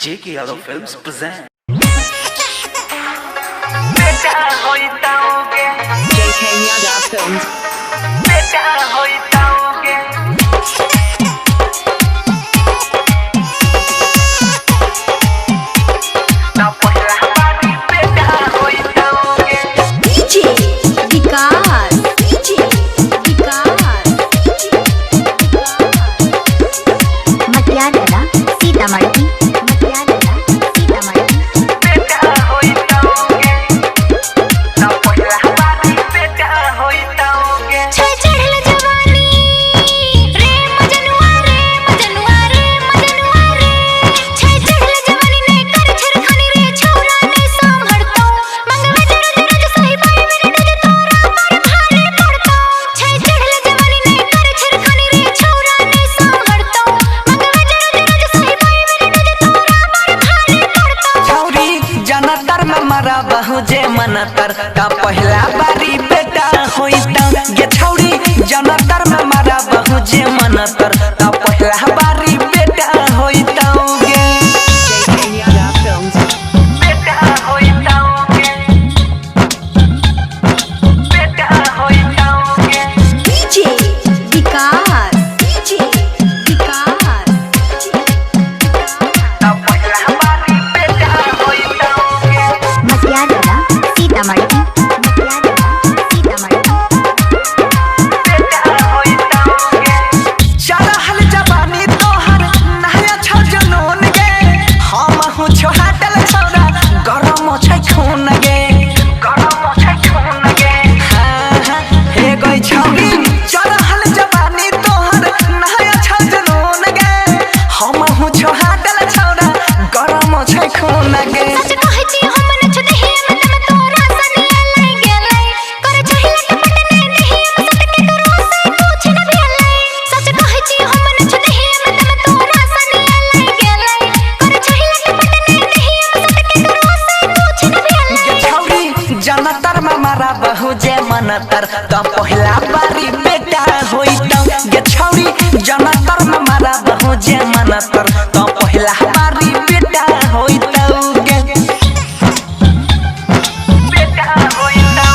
J.K. Yadav Films present. J.K. Yadav Films. बहु जे मनतर का पहला बारी बेटा होइता गे छौरी जनतर में मारा बहु जे मनतर का पहला बारी बेटा होइता गे J.K. Yadav Films. बेटा होइता गे बेटा होइता गे DJ विकास का पहला बारी बेटा होइता गे मटियाला सीतामढ़ी जनतर में मारा बहु जे मनतर तो पहला बारी बेटा होइता गे छौरी जनतर में मारा बहु जे मनतर तो पहला बारी बेटा होइता गे बेटा होइता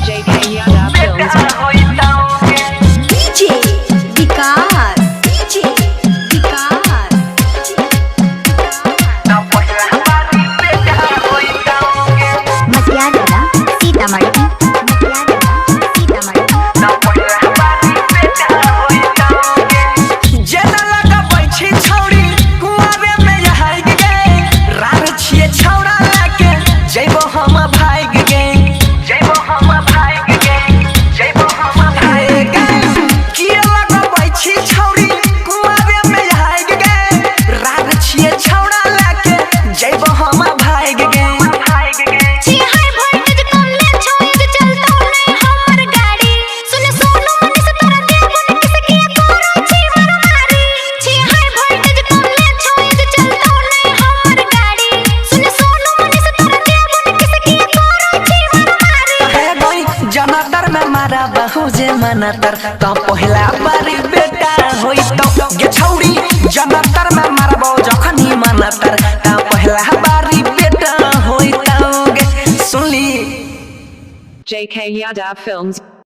J.K. Yadav Films. होइता गे DJ विकास तो पहला बारी बेटा होइता गे मटियाला सीतामढ़ी जनतर में मारा बहु जे मनतर तो पहला बारी बेटा होइता गे छौरी जनतर में मारा बहु जखन ही मनतर तो पहला बारी बेटा होइता गे सुनली J.K. Yadav Films.